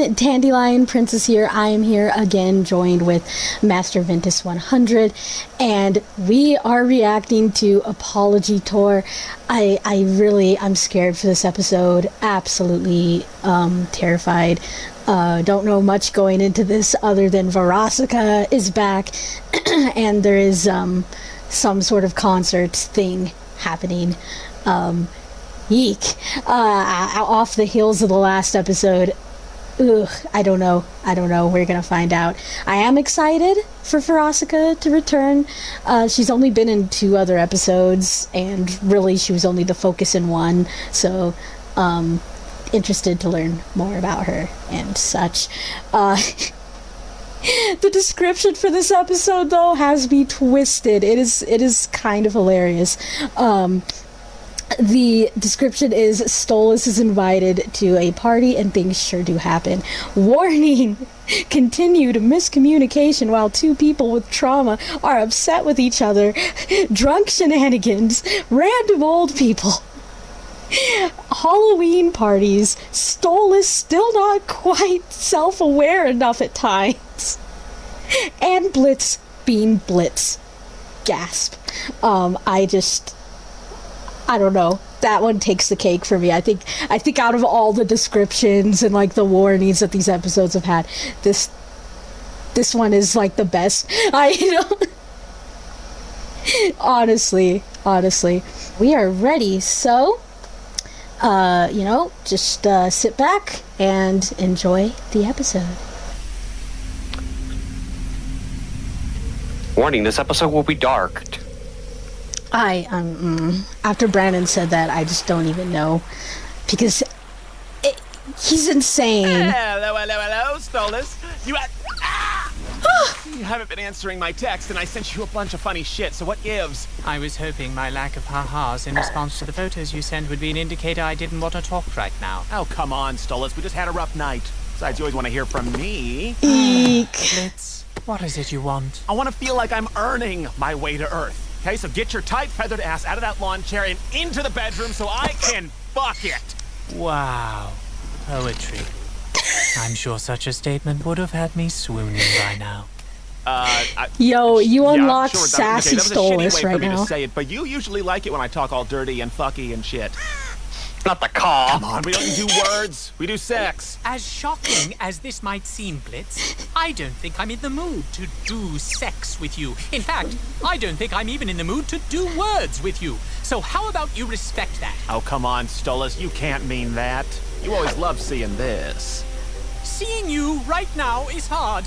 everyone, Dandelion Princess here. I am here again, joined with Master Ventus 100, and we are reacting to Apology Tour. I'm scared for this episode. Absolutely terrified. Don't know much going into this other than Verosika is back, and there is some sort of concert thing happening. Yeek. Off the heels of the last episode. Ugh, I don't know. We're gonna find out. I am excited for Verosika to return. She's only been in 2 other episodes, and really she was only the focus in one. So, interested to learn more about her and such. The description for this episode, though, has me twisted. It is kind of hilarious. The description is, Stolas is invited to a party and things sure do happen. Warning! Continued miscommunication while 2 people with trauma are upset with each other. Drunk shenanigans. Random old people. Halloween parties. Stolas still not quite self-aware enough at times. And Blitz being Blitz. Gasp. I don't know. That one takes the cake for me. I think out of all the descriptions and like the warnings that these episodes have had, this one is like the best. Honestly, we are ready. So, just sit back and enjoy the episode. Warning: this episode will be dark. After Brandon said that, I just don't even know, because he's insane. Hello, Stolas. You haven't been answering my text, and I sent you a bunch of funny shit, so what gives? I was hoping my lack of ha-has in response to the photos you sent would be an indicator I didn't want to talk right now. Oh, come on, Stolas. We just had a rough night. Besides, you always want to hear from me. Eek. Blitz, what is it you want? I want to feel like I'm earning my way to Earth. Okay, so get your tight feathered ass out of that lawn chair and into the bedroom so I can fuck it. Wow. Poetry. I'm sure such a statement would have had me swooning by now. You unlocked sure, sassy Stolas right now. To say it, but you usually like it when I talk all dirty and fucky and shit. Not the car. Come on, we don't do words. We do sex. As shocking as this might seem, Blitz, I don't think I'm in the mood to do sex with you. In fact, I don't think I'm even in the mood to do words with you. So how about you respect that? Oh, come on, Stolas. You can't mean that. You always love seeing this. Seeing you right now is hard.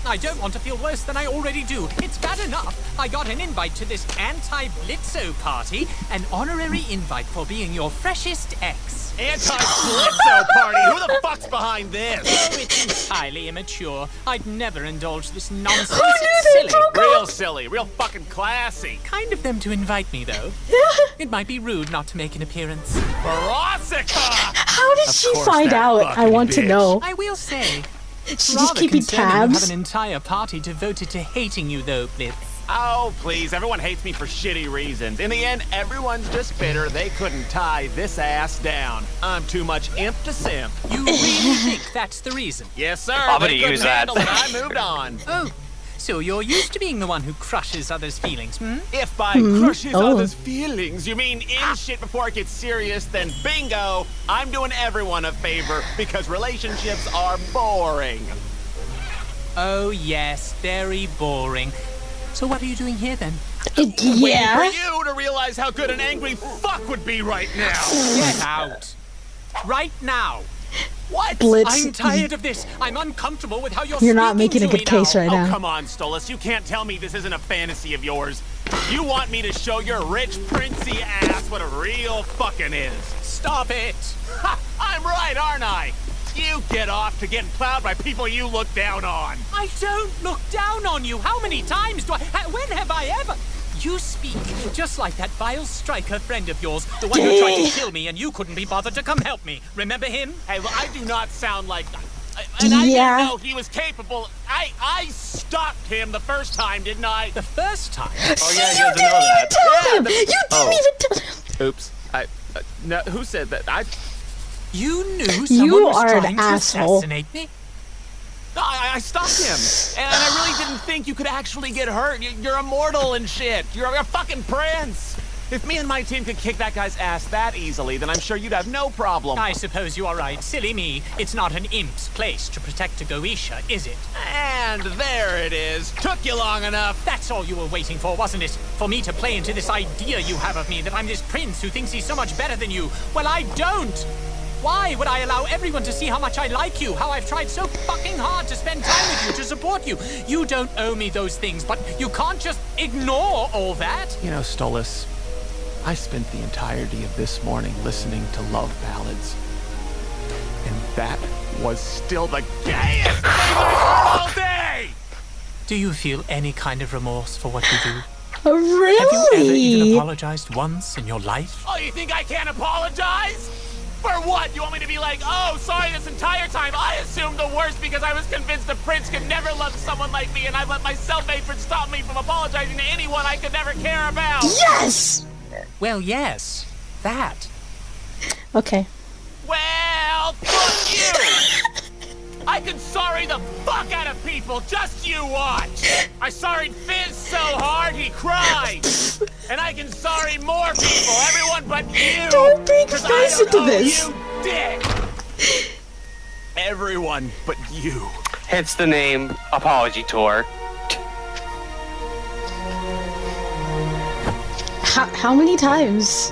I don't want to feel worse than I already do. It's bad enough I got an invite to this anti-Blitzo party, an honorary invite for being your freshest ex. Anti-Blitzo party? Who the fuck's behind this? Oh, it's entirely immature. I'd never indulge this nonsense. It's It's silly. Real silly. Real fucking classy. Kind of them to invite me, though. It might be rude not to make an appearance. Verosika! How did she course, find that out? I fucking want to bitch. know. I will say, She's rather just keeping concerning you tabs. have an entire party devoted to hating you, though, Blitz. Oh, please. Everyone hates me for shitty reasons. In the end, everyone's just bitter they couldn't tie this ass down. I'm too much imp to simp. You really think that's the reason? Yes, sir. I'm gonna They couldn't use that. handle it. I moved on. Oh, so you're used to being the one who crushes others' feelings, hmm? If by crushes others' feelings you mean in shit before it gets serious, then bingo, I'm doing everyone a favor because relationships are boring. Oh, yes, very boring. So what are you doing here, then? Waiting Yeah. for you to realize how good an angry fuck would be right now. Get out. Right now. What? Blitz. I'm tired of this. I'm uncomfortable with how You're not making a speaking good to me case now. right Oh, now. come on, Stolas. You can't tell me this isn't a fantasy of yours. You want me to show your rich, princey ass what a real fucking is. Stop it. Ha! I'm right, aren't I? You get off to getting plowed by people you look down on. I don't look down on you. How many times do I... When have I ever... You speak just like that vile striker friend of yours, the one who tried to kill me and you couldn't be bothered to come help me. Remember him? Hey, well, I do not sound like... And I Yeah. didn't know he was capable. I stopped him the first time, didn't I? The first time? Oh yeah, You you guys didn't know even that. tell him! the- You didn't even tell him! Oops. No, who said that? You knew You someone was are an trying to asshole. assassinate me? I stopped him, and I really didn't think you could actually get hurt. You're immortal and shit. You're a fucking prince. If me and my team could kick that guy's ass that easily, then I'm sure you'd have no problem. I suppose you are right. Silly me. It's not an imp's place to protect a Goetia, is it? And there it is. Took you long enough. That's all you were waiting for, wasn't it? For me to play into this idea you have of me, that I'm this prince who thinks he's so much better than you. Well, I don't. Why would I allow everyone to see how much I like you, how I've tried so fucking hard to spend time with you, to support you? You don't owe me those things, but you can't just ignore all that. You know, Stolas, I spent the entirety of this morning listening to love ballads. And that was still the gayest thing I've heard all day! Do you feel any kind of remorse for what you do? Really? Have you ever even apologized once in your life? Oh, you think I can't apologize? For what? You want me to be like, oh, sorry, this entire time I assumed the worst because I was convinced a prince could never love someone like me, and I let my self-hatred stop me from apologizing to anyone I could never care about? Yes! Well, yes. That. Okay. Well, fuck you! I can sorry the fuck out of people, just you watch! I sorried Fizz so hard he cried! And I can sorry more people, everyone but you! Don't bring 'cause Fizz I don't into owe this. You dick! Everyone but you. Hence the name Apology Tour. How many times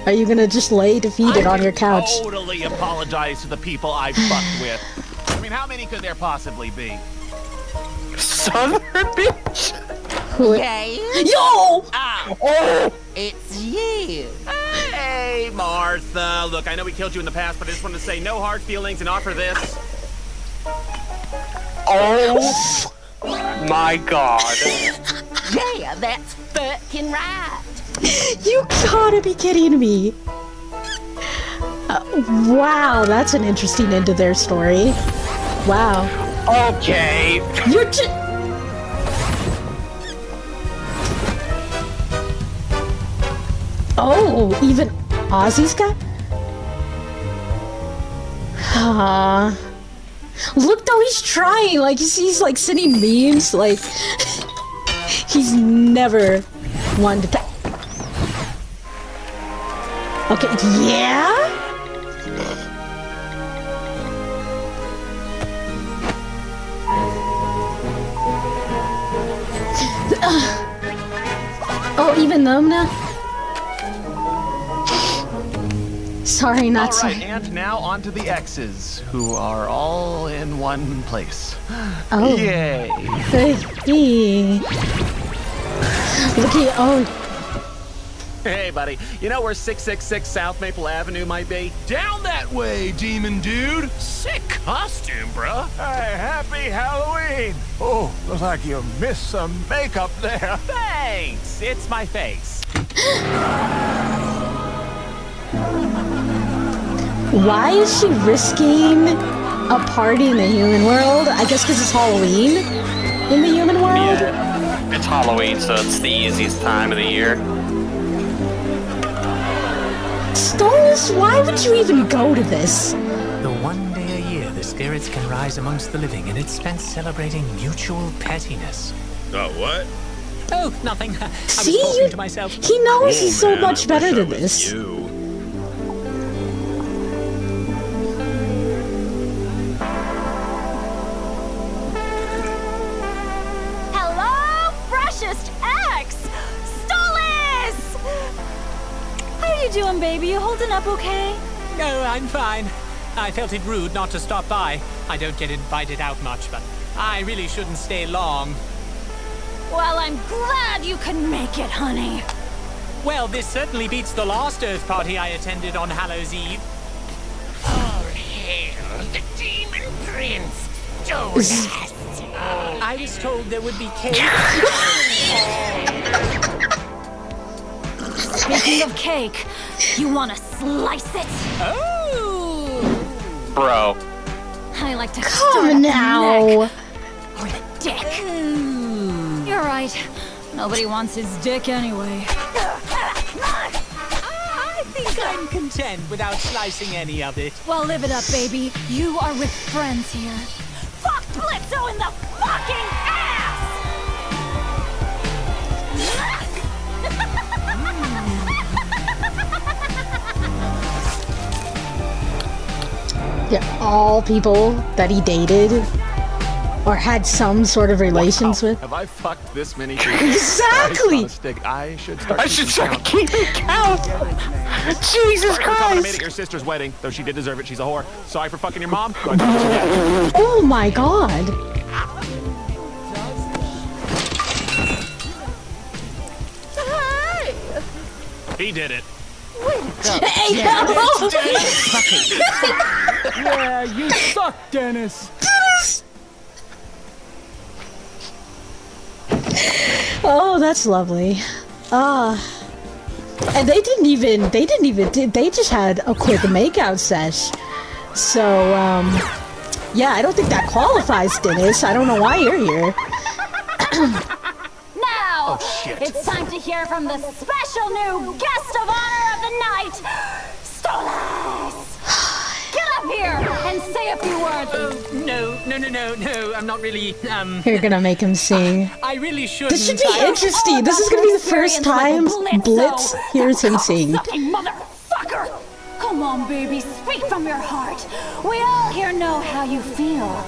are you gonna just lay defeated on your couch? I totally apologize to the people I fucked with. I mean, how many could there possibly be? Son of a bitch! Yay! Yo! Oh! It's you! Hey, Martha. Look, I know we killed you in the past, but I just wanted to say no hard feelings and offer this. Oh my god. Yeah, that's fucking right! You gotta be kidding me. Wow, that's an interesting end to their story. Wow. Okay. You're just... Oh, even Ozzy's got... Look though, he's trying. Like, he's like sending memes. Like, he's never wanted to... Okay, yeah? Oh, even Nomna? Sorry, not All right, sorry. and now on to the X's, who are all in one place. Oh. Yay. Hey. Looky, oh. Hey, buddy. You know where 666 South Maple Avenue might be? Down that way, demon dude. Sick costume, bruh. Hey, happy Halloween! Oh, looks like you missed some makeup there. Thanks. It's my face. Why is she risking a party in the human world? I guess because it's Halloween in the human world? Yeah. It's Halloween, so it's the easiest time of the year. Stolas, why would you even go to this? The one day a year the spirits can rise amongst the living, and it's spent celebrating mutual pettiness. Oh, what? Oh, nothing. I was See, talking to myself. he knows he's so man, much I better wish I than was this. You. Hello, freshest X! Stolas! How are you doing, baby? You holding up okay? No, I'm fine. I felt it rude not to stop by. I don't get invited out much, but I really shouldn't stay long. Well, I'm glad you could make it, honey. Well, this certainly beats the last Earth party I attended on Hallows Eve. Oh, hell, the demon prince, Stolas! I was told there would be cake. Speaking of cake, you want to slice it? Oh! Bro. I like to start Come at the now. neck or the dick. You're right. Nobody wants his dick anyway. I think I'm content without slicing any of it. Well, live it up, baby. You are with friends here. Fuck Blitzo! Blitzo in the fucking ass! Yeah, all people that he dated or had some sort of relations with. Have I fucked this many people? Exactly! I should start keeping count. Jesus I Christ. made it your sister's wedding, though she did deserve it. She's a whore. Sorry for fucking your mom. Go ahead. Oh my god. He did it. Hey, Yeah, you suck, Dennis. oh, that's lovely. And they just had a quick makeout sesh. So, yeah, I don't think that qualifies, Dennis. I don't know why you're here. Now, shit. it's time to hear from the special new guest of honor of the night, Stolas! Get up here and say a few words. No. I'm not really, You're gonna make him sing. I really shouldn't. This should be interesting. This is gonna be the first time Blitz hears him sing. Sucking motherfucker! Come on, baby, speak from your heart. We all here know how you feel.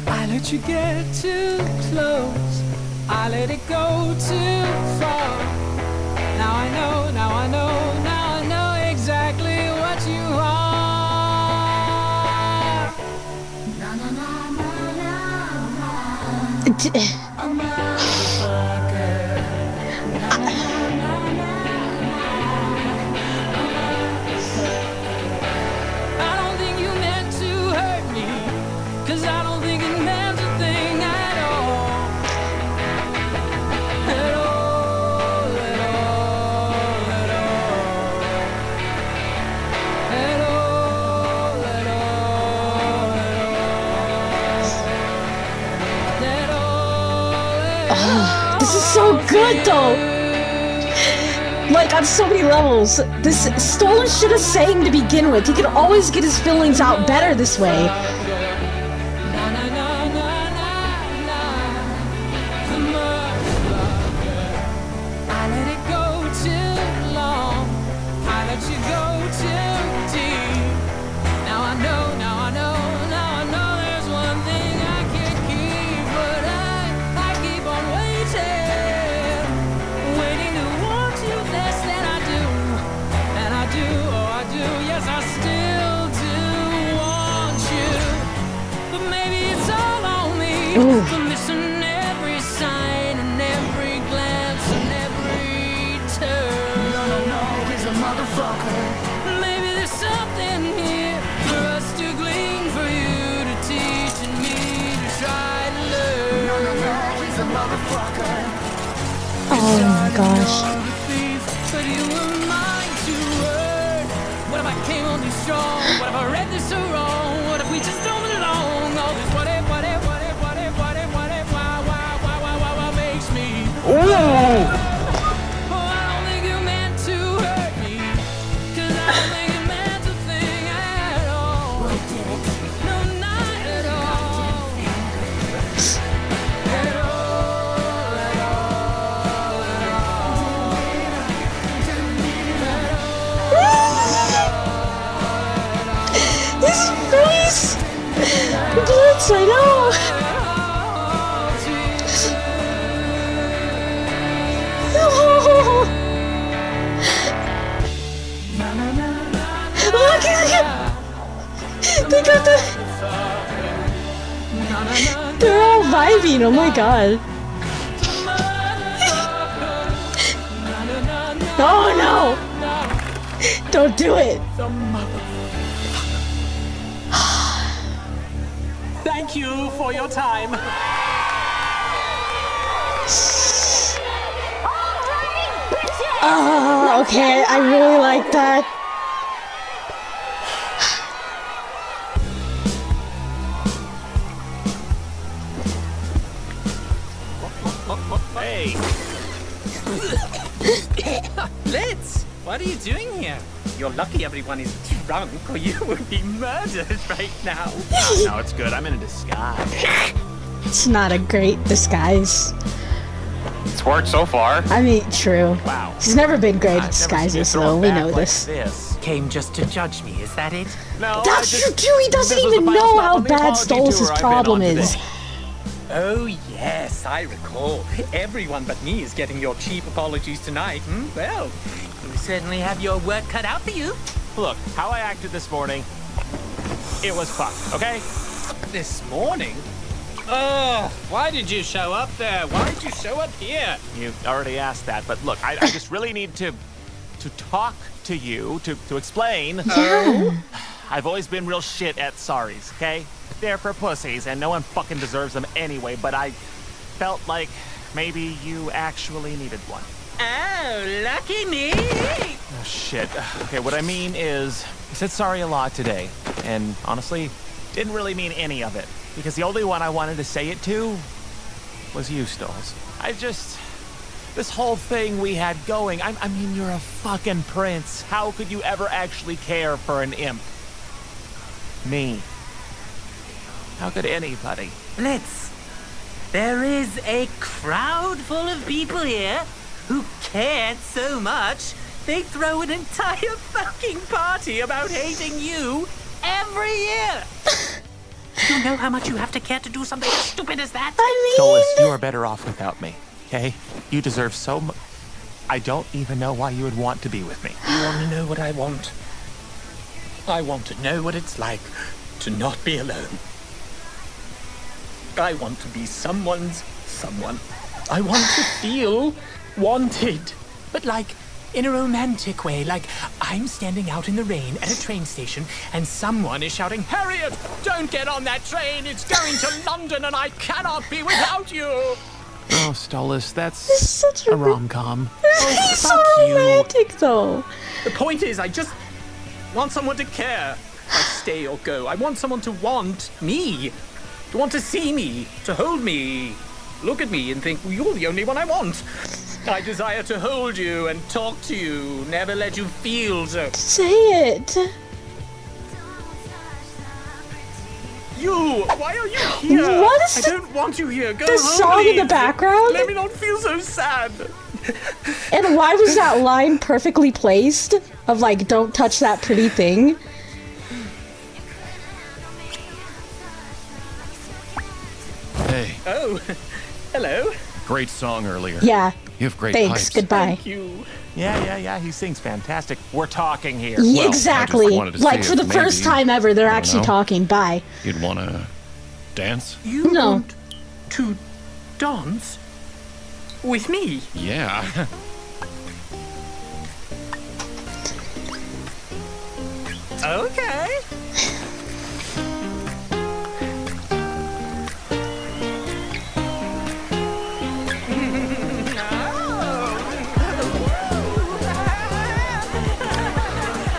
I let you get too close. I let it go too far. Now I know, now I know, now I know exactly what you are. Na na na na na na. A motherfucker. Na na na na na. I don't think you meant to hurt me, 'cause I don't think it meant a thing at all. At all, at all, at all. At all, at all, at all. At all, This is so good, though. Like, on so many levels. This Stolas should have sang to begin with. He could always get his feelings out better this way. Na na na na na na. The motherfucker. I let it go too long. I let you go too deep. Now I know, now I know, now I know there's one thing I can't keep, but I keep on waiting, waiting to want you less than I do, and I do, oh I do, yes I still do want you, but maybe it's all on me for missing every sign and every glance and every turn. No, he's a motherfucker. Maybe there's something here for us to glean, for you to teach and me to try to learn. No, he's a motherfucker. Oh my gosh. The thief, but you were mine to earn. What if I came on too strong? What if I read this so wrong? What if we just don't belong? All this what if, why makes me. Oh, I don't think you meant to hurt me, 'cause I don't think it meant a thing at all. No, not at all. At all, at all, at all. His face! Blitz, I know! Oh. Look at him! They got the... They're all vibing, oh my god. Oh no! Don't do it! Thank you for your time. Oh, okay, I really like that. Hey. Blitz, what are you doing here? You're lucky everyone is drunk, or you would be murdered right now. No, it's good. I'm in a disguise. It's not a great disguise. It's worked so far. I mean, true. Wow. He's never been great at I've never seen you disguises, throw though. it We back know like this. Came just to judge me, is that it? No, That's true, too. He doesn't even know how bad Stolas' problem is. Oh, yes, I recall. Everyone but me is getting your cheap apologies tonight. Well, you certainly have your work cut out for you. Look, how I acted this morning, it was fucked, okay? This morning? Oh, why did you show up there? Why did you show up here? You already asked that, but look, I just really need to talk to you, to explain. Yeah. I've always been real shit at sorries, okay? They're for pussies, and no one fucking deserves them anyway, but I felt like maybe you actually needed one. Oh, lucky me! Oh, shit. Okay, what I mean is, you said sorry a lot today, and honestly, didn't really mean any of it, because the only one I wanted to say it to was you, Stolas. This whole thing we had going, I mean, you're a fucking prince. How could you ever actually care for an imp? Me. How could anybody? Blitz, there is a crowd full of people here who cared so much, they throw an entire fucking party about hating you every year. You know how much you have to care to do something as stupid as that? Stolas, you are better off without me, okay? You deserve so much. I don't even know why you would want to be with me. You want to know what I want? I want to know what it's like to not be alone. I want to be someone's someone. I want to feel wanted. But like, in a romantic way, like I'm standing out in the rain at a train station and someone is shouting, "Harriet, don't get on that train, it's going to London and I cannot be without you." Oh, Stolas, that's such a rom-com. He's so romantic, though. The point is, I just want someone to care. Like stay or go. I want someone to want me. To want to see me. To hold me. Look at me and think, well, you're the only one I want. I desire to hold you and talk to you. Never let you feel so. Say it. You! Why are you here? What is I don't want you here. Go the home, song in the please. background? Let me not feel so sad. And why was that line perfectly placed? Of like, don't touch that pretty thing? Hey, Oh, hello. great song earlier. Yeah. You have great Thanks. pipes. Goodbye. Thank you. Yeah, he sings fantastic. We're talking here. Yeah, Well, I exactly. just wanted to Like, see for the if first maybe, time ever, they're I don't actually know. talking. Bye. You'd want to dance? You No. want to dance with me? Yeah. Okay.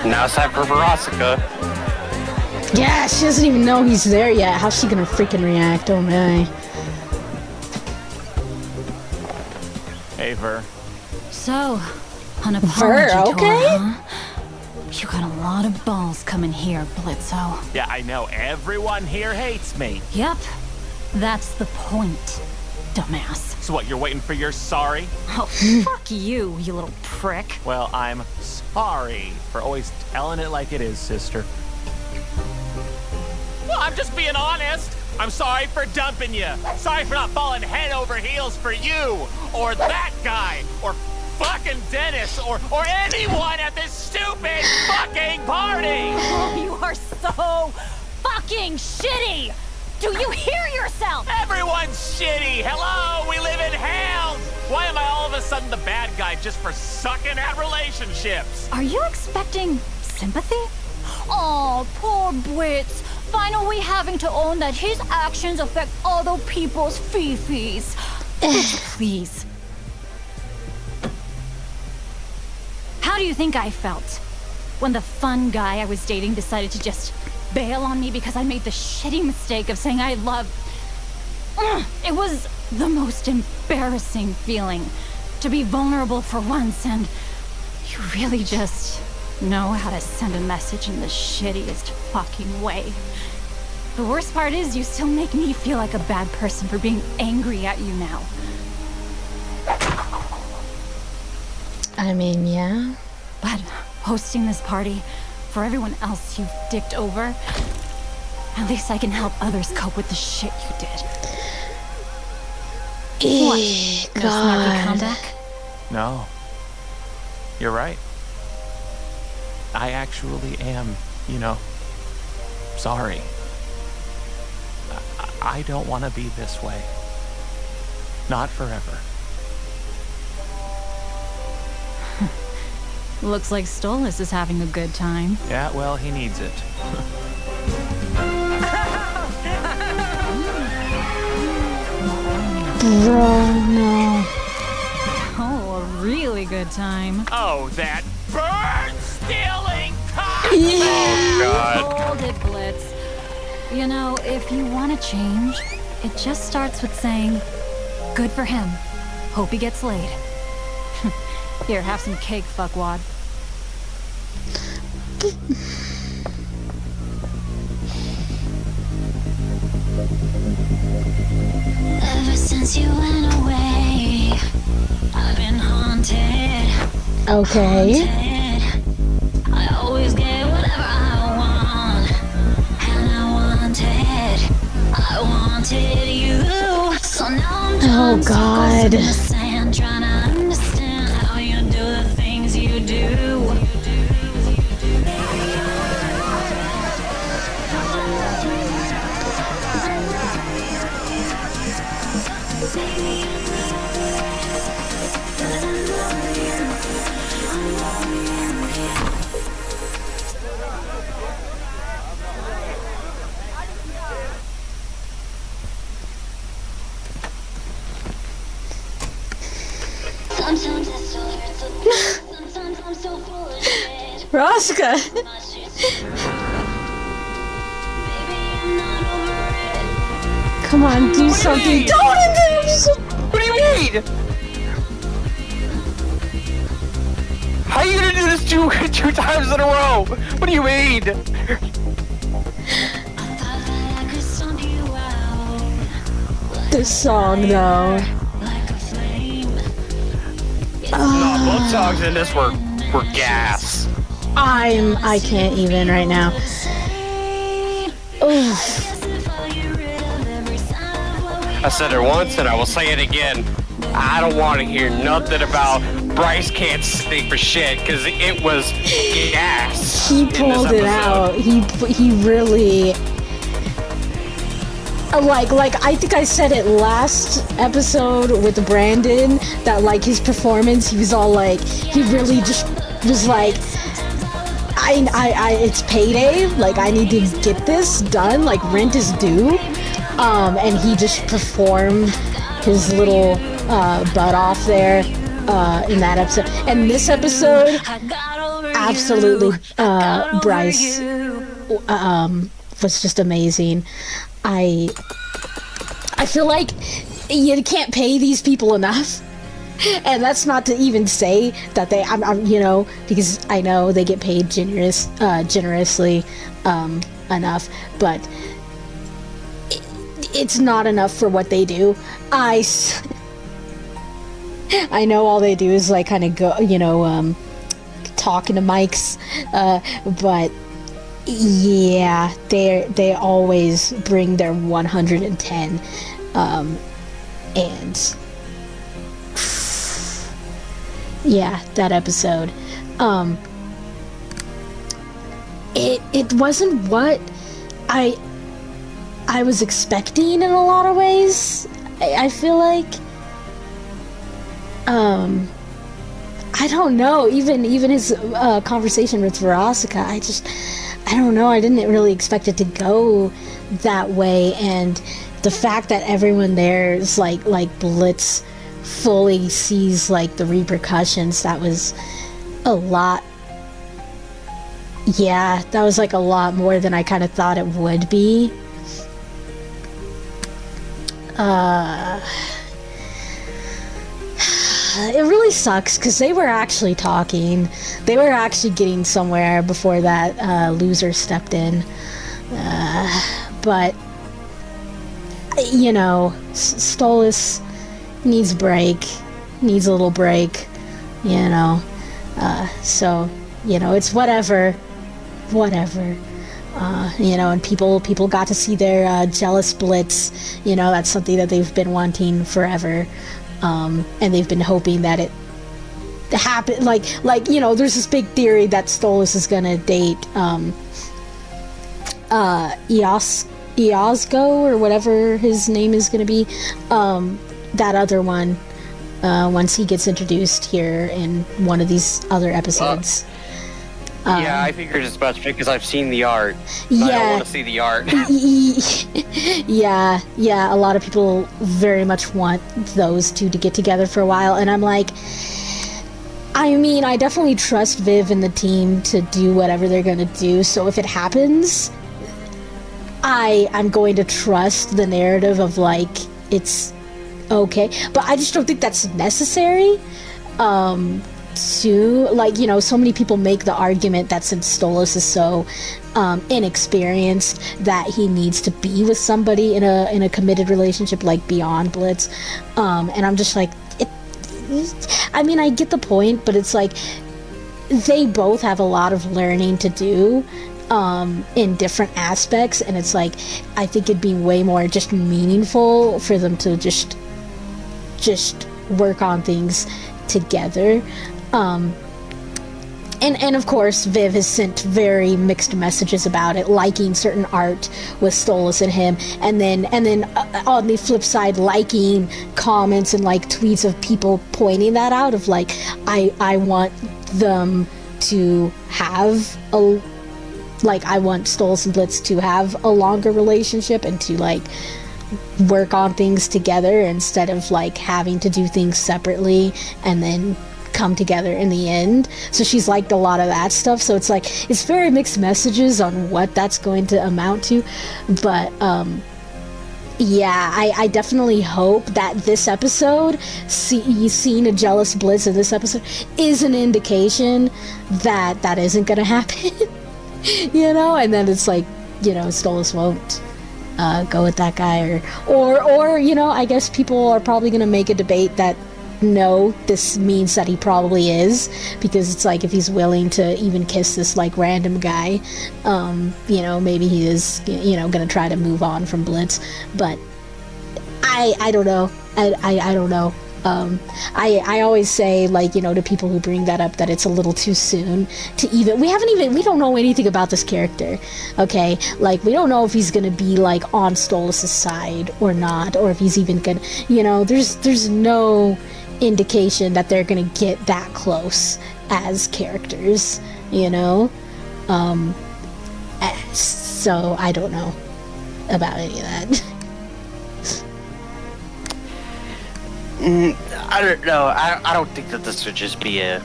Now it's time for Verosika. Yeah, she doesn't even know he's there yet. How's she gonna freaking react? Oh my. Hey, Ver. So, an apology Ver, tour, okay? huh? You got a lot of balls coming here, Blitzo. Yeah, I know. Everyone here hates me. Yep, that's the point, dumbass. So what, you're waiting for your sorry? Oh, fuck you, you little prick. Well, I'm sorry for always telling it like it is, sister. Well, I'm just being honest. I'm sorry for dumping you. Sorry for not falling head over heels for you, or that guy, or fucking Dennis, or anyone at this stupid fucking party. Oh, you are so fucking shitty! Do you hear yourself? Everyone's shitty. Hello, we live in hell. Why am I all of a sudden the bad guy just for sucking at relationships? Are you expecting sympathy? Oh, poor Blitz. Finally having to own that his actions affect other people's fifis. Please. How do you think I felt when the fun guy I was dating decided to just bail on me because I made the shitty mistake of saying I love... It was the most embarrassing feeling to be vulnerable for once and You really just know how to send a message in the shittiest fucking way. The worst part is you still make me feel like a bad person for being angry at you now. I mean, yeah. But hosting this party for everyone else you've dicked over, at least I can help others cope with the shit you did. What? No snarky comeback? No. You're right. I actually am, sorry. I don't want to be this way. Not forever. Looks like Stolas is having a good time. Yeah, well, he needs it. Bro, no. Oh, a really good time. Oh, that bird-stealing cock! Oh, God. Hold it, Blitz. You know, if you want to change, it just starts with saying, good for him. Hope he gets laid. Here, have some cake, fuckwad. Ever since you went away, I've been haunted. Okay. I always get whatever I want, and I wanted you. So now I'm Oh, God. in the sand, trying to understand how you do the things you do. Sometimes it still hurts a bit. Sometimes I'm so full of shit. Verosika! Baby, I'm not over it. Come on, do something. Don't do What do you mean? How are you gonna do this two times in a row? What do you mean? I thought that I could stomp you out this song, though. like a flame. No, both songs in this were gas. I can't even right now. Oof. I said it once and I will say it again. I don't want to hear nothing about Bryce can't sing for shit because it was gas. He pulled it out. He really. Like I think I said it last episode with Brandon that like his performance, he was all like, he really just was like, I it's payday, like I need to get this done, like rent is due, and he just performed his little butt off there in that episode. And this episode, absolutely, Bryce was just amazing. I feel like you can't pay these people enough, and that's not to even say that they, I'm because I know they get paid generously enough, but it's not enough for what they do. I know all they do is like kind of go, talking to mics, but. Yeah, they always bring their 110, and yeah, that episode, it wasn't what I was expecting in a lot of ways. I feel like, I don't know, even his conversation with Verosika, I don't know, I didn't really expect it to go that way, and the fact that everyone there is like Blitz fully sees like the repercussions, that was a lot. Yeah, that was like a lot more than I kind of thought it would be. it really sucks because they were actually talking. They were actually getting somewhere before that loser stepped in. But, you know, Stolas needs a break. Needs a little break, you know. So, you know, it's whatever. You know, and people got to see their jealous Blitz. You know, that's something that they've been wanting forever. And they've been hoping that it happen. Like you know, there's this big theory that Stolas is gonna date Iosgo or whatever his name is gonna be. That other one. Once he gets introduced here in one of these other episodes. Yeah, I figured as much because I've seen the art. Yeah. I don't want to see the art. yeah, a lot of people very much want those two to get together for a while, and I'm like, I mean, I definitely trust Viv and the team to do whatever they're gonna do, so if it happens, I'm going to trust the narrative of, like, it's okay, but I just don't think that's necessary. To, like, you know, so many people make the argument that since Stolas is so inexperienced that he needs to be with somebody in a committed relationship, like beyond Blitz, and I'm just like, I mean, I get the point, but it's like they both have a lot of learning to do in different aspects, and it's like I think it'd be way more just meaningful for them to just work on things together. And of course, Viv has sent very mixed messages about it, liking certain art with Stolas and him, and then on the flip side, liking comments and like tweets of people pointing that out of like, I want them to have a, like, I want Stolas and Blitz to have a longer relationship and to like work on things together instead of like having to do things separately and then come together in the end. So she's liked a lot of that stuff, so it's like it's very mixed messages on what that's going to amount to, but yeah, I definitely hope that this episode, seeing a jealous Blitz in this episode is an indication that that isn't gonna happen. You know, and then it's like, you know, Stolas won't go with that guy, or you know, I guess people are probably gonna make a debate that no, this means that he probably is, because it's like if he's willing to even kiss this like random guy, you know, maybe he is, you know, gonna try to move on from Blitz. But I don't know. I don't know. I always say, like, you know, to people who bring that up, that it's a little too soon to even, we don't know anything about this character, okay? Like, we don't know if he's gonna be like on Stolas' side or not, or if he's even gonna, you know, there's no indication that they're gonna get that close as characters, you know? So I don't know about any of that. I don't know. I don't think that this would just be a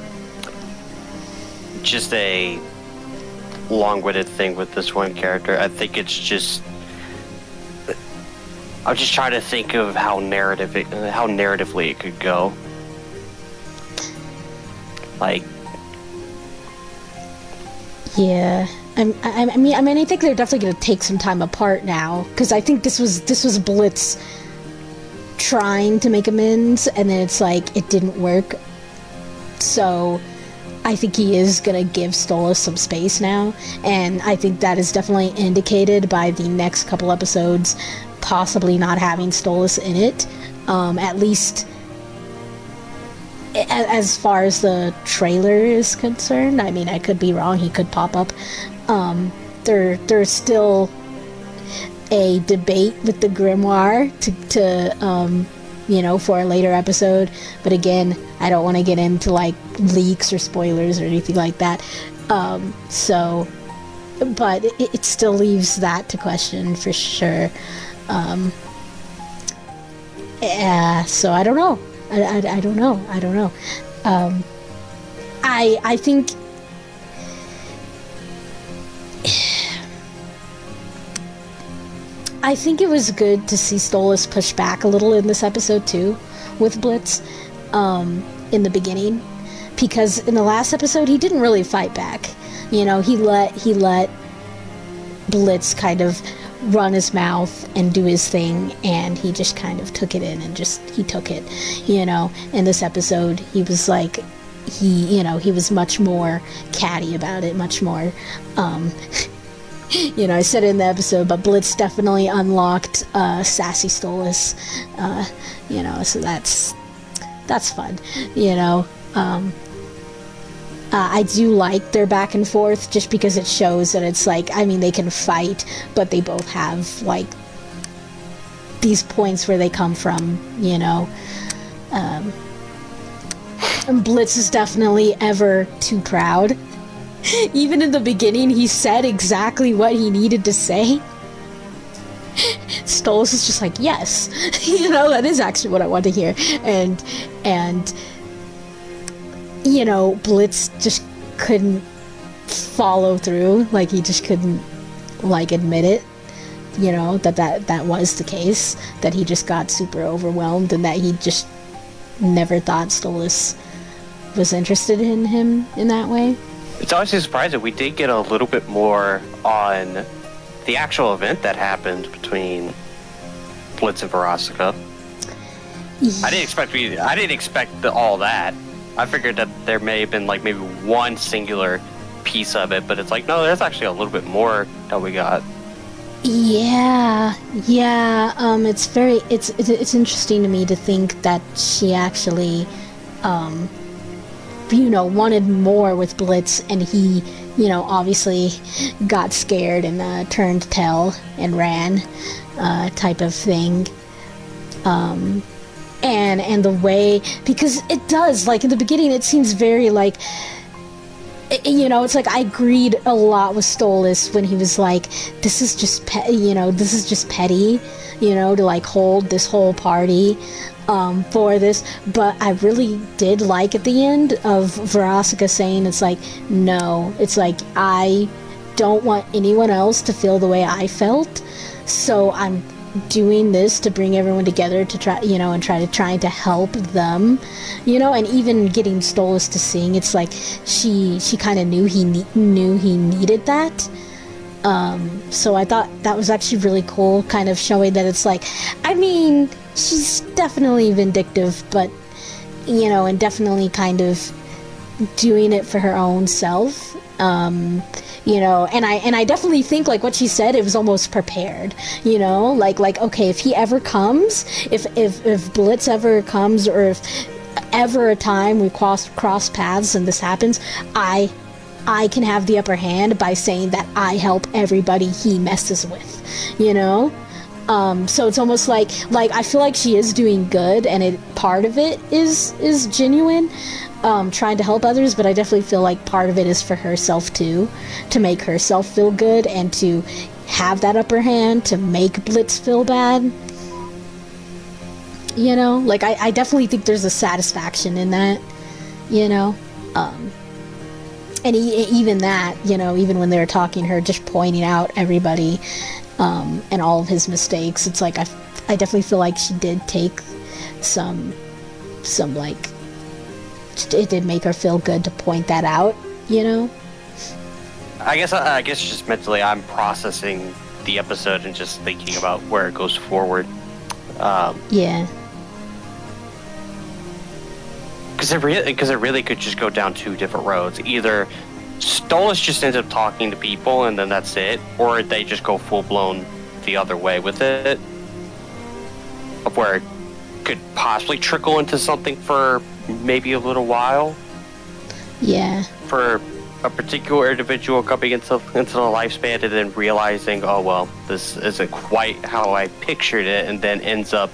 long-winded thing with this one character. I think it's just, I'm just trying to think of how narratively it could go. Like, yeah, I mean, I think they're definitely gonna take some time apart now, because I think this was Blitz trying to make amends, and then it's like it didn't work. So I think he is gonna give Stolas some space now, and I think that is definitely indicated by the next couple episodes possibly not having Stolas in it, at least as far as the trailer is concerned. I mean, I could be wrong, he could pop up. There's still a debate with the grimoire to you know, for a later episode, but again, I don't want to get into like leaks or spoilers or anything like that, so, but it still leaves that to question for sure. Yeah, so I don't know. I don't know. I think it was good to see Stolas push back a little in this episode too with Blitz. in the beginning, because in the last episode he didn't really fight back. He let Blitz kind of run his mouth and do his thing, and he just kind of took it in and he took it. In this episode he was like, he was much more catty about it, much more I said it in the episode, but Blitz definitely unlocked sassy Stolas, so that's fun. I do like their back and forth, just because it shows that it's like, I mean, they can fight, but they both have like these points where they come from. And Blitz is definitely ever too proud. Even in the beginning, he said exactly what he needed to say. Stolas is just like, yes, that is actually what I want to hear. And Blitz just couldn't follow through. Like, he just couldn't, like, admit it, that was the case, that he just got super overwhelmed, and that he just never thought Stolas was interested in him in that way. It's honestly surprising we did get a little bit more on the actual event that happened between Blitz and Verosika. I didn't expect all that. I figured that there may have been like maybe one singular piece of it, but it's like, no, there's actually a little bit more that we got. Yeah. It's interesting to me to think that she actually wanted more with Blitz, and he obviously got scared and turned tail and ran, type of thing. And the way, because it does, like, in the beginning it seems very like, it's like I agreed a lot with Stolas when he was like, this is just petty, to like hold this whole party for this. But I really did like at the end of Verosika saying, it's like, no, it's like, I don't want anyone else to feel the way I felt, so I'm doing this to bring everyone together to try, trying to help them, and even getting Stolas to sing. It's like she kind of knew he needed that. So I thought that was actually really cool, kind of showing that it's like, I mean, she's definitely vindictive, but and definitely kind of doing it for her own self. And I definitely think, like, what she said, it was almost prepared, like, okay, if he ever comes, if Blitz ever comes, or if ever a time we cross paths and this happens, I can have the upper hand by saying that I help everybody he messes with, so it's almost like I feel like she is doing good, and part of it is genuine, trying to help others, but I definitely feel like part of it is for herself too, to make herself feel good and to have that upper hand, to make Blitz feel bad. Like, I definitely think there's a satisfaction in that, and even that, even when they were talking, her just pointing out everybody, and all of his mistakes, it's like, I definitely feel like she did take some like, it did make her feel good to point that out, I guess just mentally I'm processing the episode and just thinking about where it goes forward. Yeah. Because it really could just go down two different roads. Either Stolas just ends up talking to people and then that's it, or they just go full-blown the other way with it, of where it could possibly trickle into something for maybe a little while. Yeah. For a particular individual coming into the lifespan and then realizing, oh well, this isn't quite how I pictured it, and then ends up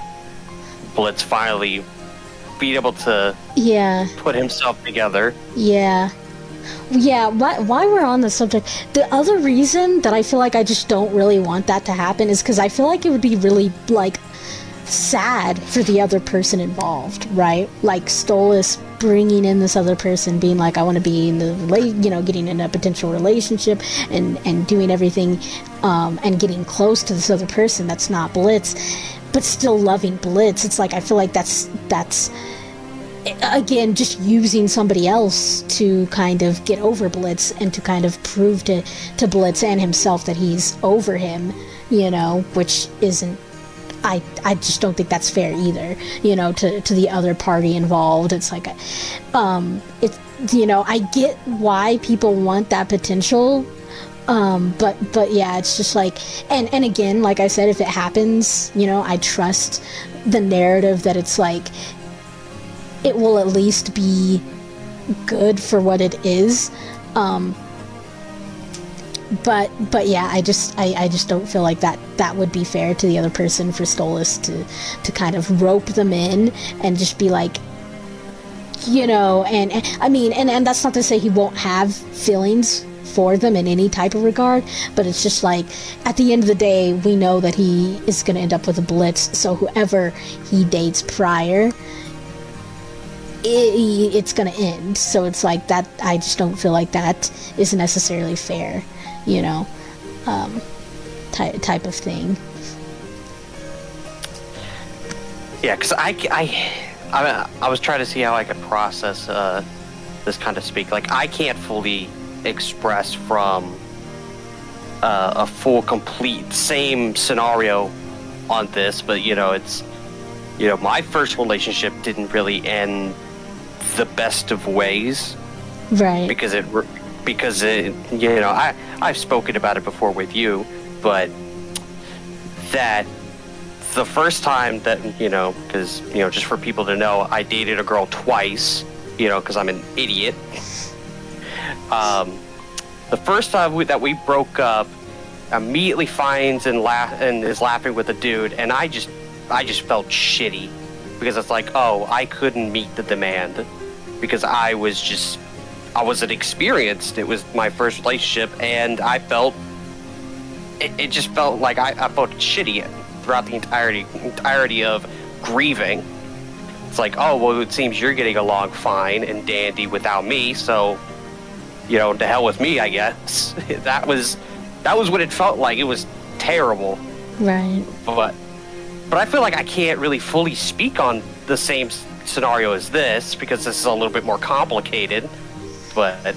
Blitz finally being able to put himself together. Yeah. Why we're on the subject, the other reason that I feel like I just don't really want that to happen is because I feel like it would be really, like, sad for the other person involved, right? Like, Stolas bringing in this other person, being like, I want to be in the, getting in a potential relationship and doing everything, and getting close to this other person that's not Blitz, but still loving Blitz. It's like, I feel like that's again, just using somebody else to kind of get over Blitz and to kind of prove to Blitz and himself that he's over him, which isn't, I just don't think that's fair either, to the other party involved. It's like, I get why people want that potential, but yeah, it's just like, and again, like I said, if it happens, I trust the narrative that it's like, it will at least be good for what it is. But yeah, I just don't feel like that would be fair to the other person for Stolas to kind of rope them in and just be like, and I mean, and that's not to say he won't have feelings for them in any type of regard, but it's just like, at the end of the day, we know that he is going to end up with a Blitz, so whoever he dates prior, it's going to end. So it's like that, I just don't feel like that is necessarily fair, type of thing. Yeah, because I was trying to see how I could process this kind of speak. Like, I can't fully express from a full, complete, same scenario on this, but it's, my first relationship didn't really end the best of ways, right? Because I've spoken about it before with you, but that the first time that because just for people to know, I dated a girl twice, because I'm an idiot. The first time that we broke up, immediately finds and is laughing with a dude, and I just felt shitty, because it's like, oh, I couldn't meet the demand because I wasn't experienced. It was my first relationship, and I felt it just felt like I felt shitty throughout the entirety of grieving. It's like, oh, well, it seems you're getting along fine and dandy without me, so to hell with me, I guess. That was what it felt like. It was terrible. Right. But I feel like I can't really fully speak on the same scenario as this, because this is a little bit more complicated. But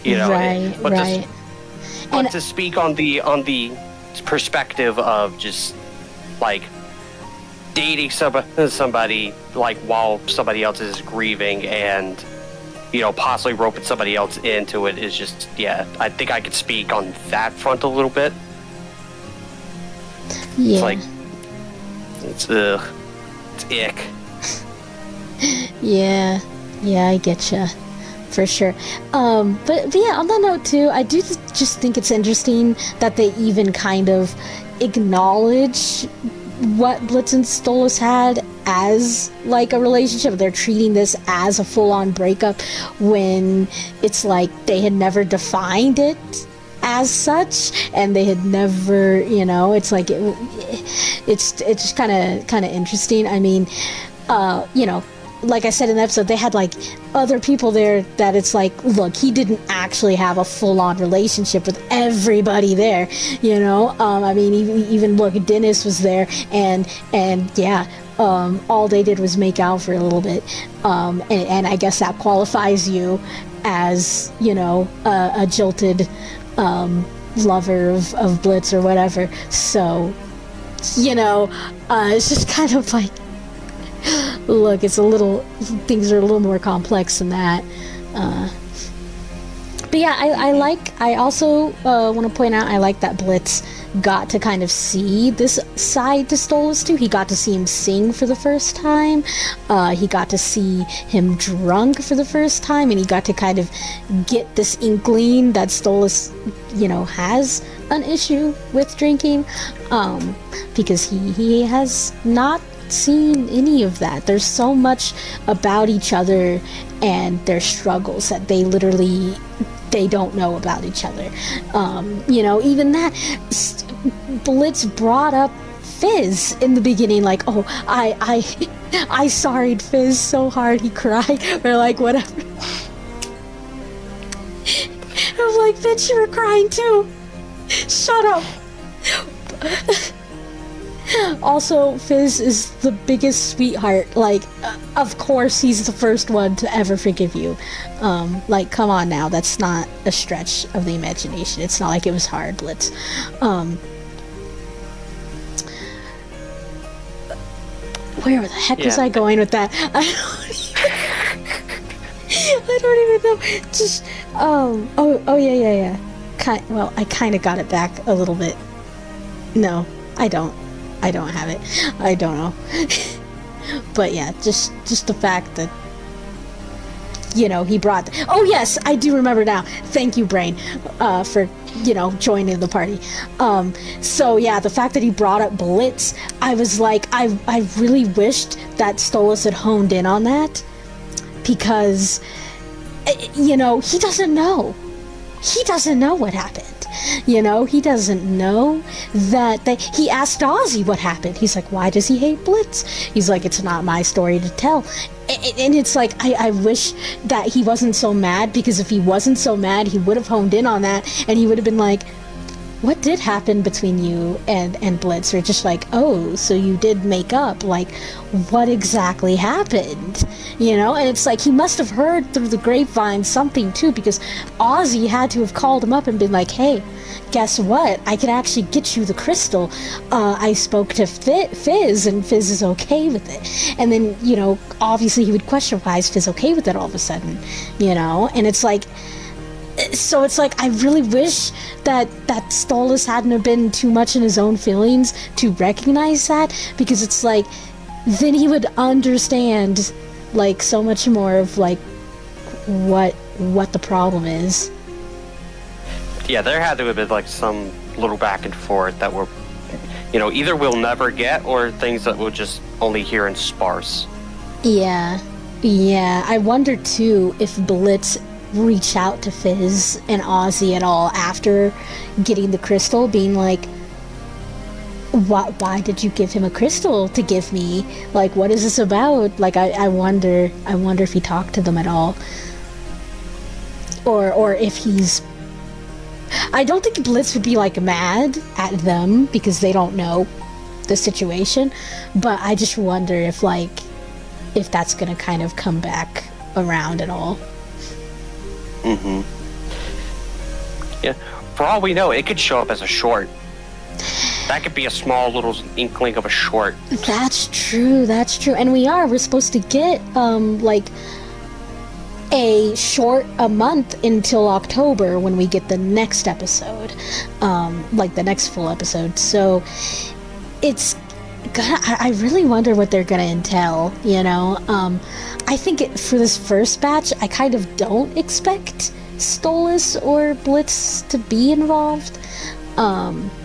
right. But to speak on the perspective of just like dating somebody like while somebody else is grieving, and possibly roping somebody else into it, is just, yeah, I think I could speak on that front a little bit. Yeah. It's like, it's ick. Yeah, I getcha, for sure. But yeah, on that note too, I do just think it's interesting that they even kind of acknowledge what Blitz and Stolas had as like a relationship. They're treating this as a full-on breakup when it's like they had never defined it as such, and they had never, it's like it's just kind of interesting. I mean, like I said in the episode, they had like other people there that it's like, look, he didn't actually have a full-on relationship with everybody there, I mean, even look, Dennis was there, and yeah, all they did was make out for a little bit, and I guess that qualifies you as, a jilted lover of Blitz or whatever. So, it's just kind of like, look, things are a little more complex than that. But yeah, I also want to point out, I like that Blitz got to kind of see this side to Stolas too. He got to see him sing for the first time. He got to see him drunk for the first time, and he got to kind of get this inkling that Stolas, has an issue with drinking, because he has not seen any of that. There's so much about each other and their struggles that they don't know about each other. Even that, Blitz brought up Fizz in the beginning, like, oh, I sorried Fizz so hard he cried, or like whatever. I was like, bitch, you were crying too. Shut up. Also, Fizz is the biggest sweetheart. Like, of course, he's the first one to ever forgive you. Like, come on now, that's not a stretch of the imagination. It's not like it was hard, Blitz. Where the heck was I going with that? I don't even know. Just, yeah. Well, I kind of got it back a little bit. No, I don't have it. I don't know. But yeah, just the fact that, you know, he brought... Oh yes, I do remember now. Thank you, Brain, for, you know, joining the party. So yeah, the fact that he brought up Blitz, I was like, I really wished that Stolas had honed in on that, because, you know, he doesn't know. He doesn't know what happened. You know, he doesn't know that he asked Ozzy what happened. He's like, why does he hate Blitz? He's like, it's not my story to tell. And it's like, I wish that he wasn't so mad, because if he wasn't so mad, he would have honed in on that, and he would have been like, what did happen between you and Blitz? Or just like, oh, so you did make up. Like, what exactly happened? You know? And it's like, he must have heard through the grapevine something too, because Ozzy had to have called him up and been like, hey, guess what? I can actually get you the crystal. I spoke to Fizz, and Fizz is okay with it. And then, you know, obviously he would question, why is Fizz okay with it all of a sudden? You know? And it's like... So it's like, I really wish that Stolas hadn't have been too much in his own feelings to recognize that, because it's like, then he would understand, like, so much more of, like, what the problem is. Yeah, there had to have been, like, some little back and forth that were, you know, either we'll never get, or things that we'll just only hear in sparse. Yeah. I wonder, too, if Blitz reach out to Fizz and Ozzy at all after getting the crystal, being like, why did you give him a crystal to give me? Like, what is this about? Like, I wonder if he talked to them at all, or if he's... I don't think Blitz would be, like, mad at them because they don't know the situation, but I just wonder if, like, if that's gonna kind of come back around at all. Mm-hmm. Yeah, for all we know, it could show up as a short. That could be a small little inkling of a short. That's true. And we're supposed to get, like, a short a month until October, when we get the next episode. Like, the next full episode. So, it's gonna... I really wonder what they're gonna entail, you know? I think for this first batch, I kind of don't expect Stolas or Blitz to be involved.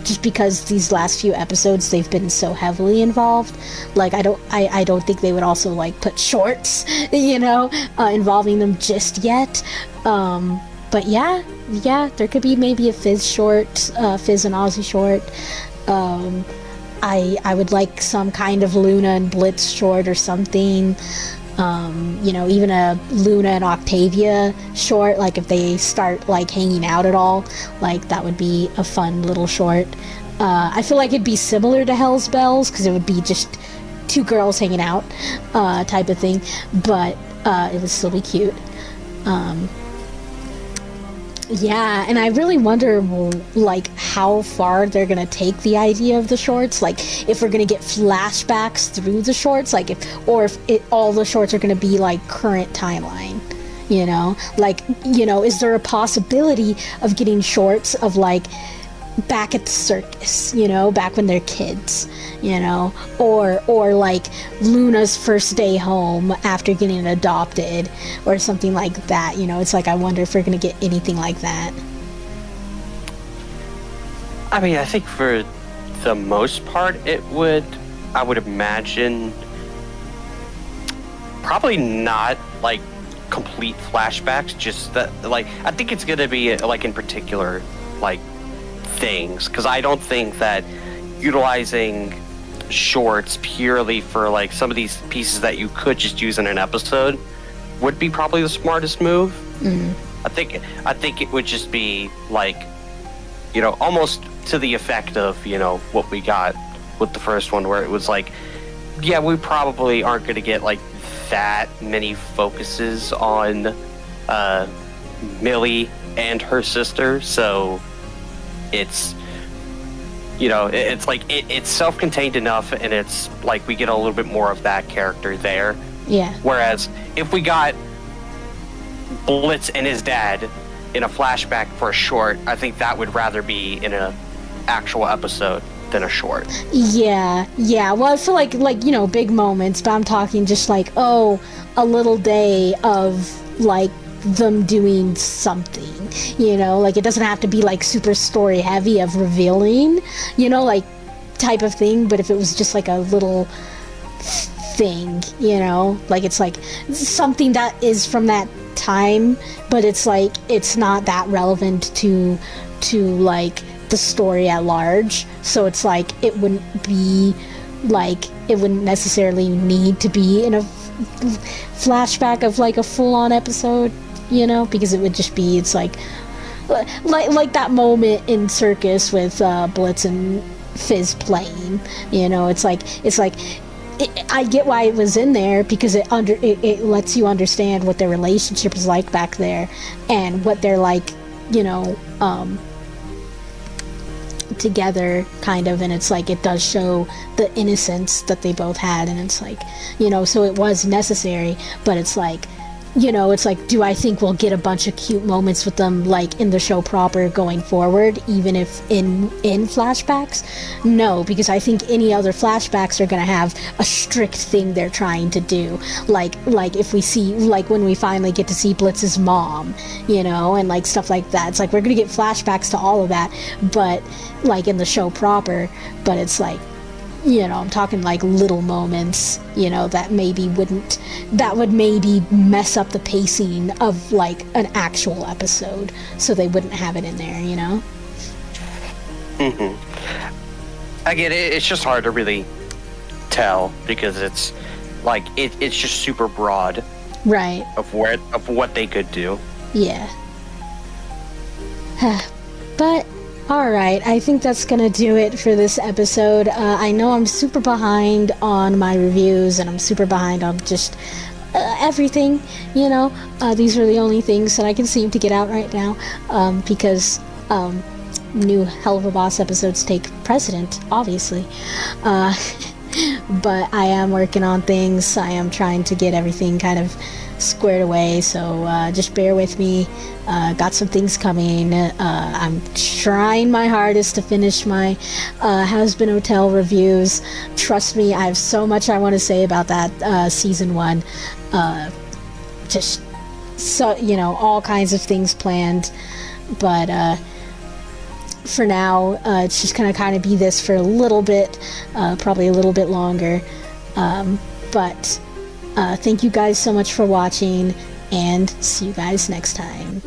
Just because these last few episodes, they've been so heavily involved. Like, I don't think they would also, like, put shorts, you know, involving them just yet. But yeah, there could be maybe a Fizz short, Fizz and Ozzy short. I would like some kind of Luna and Blitz short or something. You know, even a Luna and Octavia short, like, if they start, like, hanging out at all, like, that would be a fun little short. I feel like it'd be similar to Hell's Bells, because it would be just two girls hanging out, type of thing, but it would still be cute. Yeah, and I really wonder, like, how far they're gonna take the idea of the shorts. Like, if we're gonna get flashbacks through the shorts, like, if all the shorts are gonna be, like, current timeline, you know? Like, you know, is there a possibility of getting shorts of, like, back at the circus, you know, back when they're kids, you know, or like Luna's first day home after getting adopted, or something like that, you know? It's like, I wonder if we're gonna get anything like that. I mean, I think for the most part, I would imagine, probably not, like, complete flashbacks, just that, like, I think it's gonna be, like, in particular, like, things, because I don't think that utilizing shorts purely for, like, some of these pieces that you could just use in an episode would be probably the smartest move. I think it would just be, like, you know, almost to the effect of, you know, what we got with the first one, where it was like, yeah, we probably aren't going to get like that many focuses on Millie and her sister, so it's, you know, it's like it's self-contained enough, and it's like we get a little bit more of that character there. Yeah. Whereas if we got Blitz and his dad in a flashback for a short, I think that would rather be in a actual episode than a short. Yeah. Well, I feel like you know, big moments, but I'm talking just like, oh, a little day of like them doing something, you know, like it doesn't have to be like super story heavy of revealing, you know, like type of thing, but if it was just like a little thing, you know, like it's like something that is from that time, but it's like it's not that relevant to like the story at large, so it's like it wouldn't be like, it wouldn't necessarily need to be in a flashback of like a full-on episode, you know, because it would just be, it's like that moment in Circus with Blitz and Fizz playing, you know, it's like I get why it was in there, because it lets you understand what their relationship is like back there and what they're like, you know, together kind of, and it's like it does show the innocence that they both had, and it's like, you know, so it was necessary, but it's like, you know, it's like, do I think we'll get a bunch of cute moments with them like in the show proper going forward, even if in flashbacks? No, because I think any other flashbacks are going to have a strict thing they're trying to do, like if we see, like when we finally get to see Blitz's mom, you know, and like stuff like that, it's like we're going to get flashbacks to all of that, but like in the show proper, but it's like, you know, I'm talking like little moments, you know, that would maybe mess up the pacing of like an actual episode, so they wouldn't have it in there, you know? I get it. It's just hard to really tell, because it's like it's just super broad, right, of what they could do. Yeah. But alright, I think that's gonna do it for this episode. I know I'm super behind on my reviews, and I'm super behind on just everything, you know. These are the only things that I can seem to get out right now, because new Helluva Boss episodes take precedent, obviously. But I am working on things. I am trying to get everything kind of squared away, so just bear with me. Got some things coming. I'm trying my hardest to finish my Has-Been Hotel reviews. Trust me, I have so much I want to say about that season 1. Just so, you know, all kinds of things planned, but for now, it's just gonna kind of be this for a little bit, probably a little bit longer, but thank you guys so much for watching, and see you guys next time.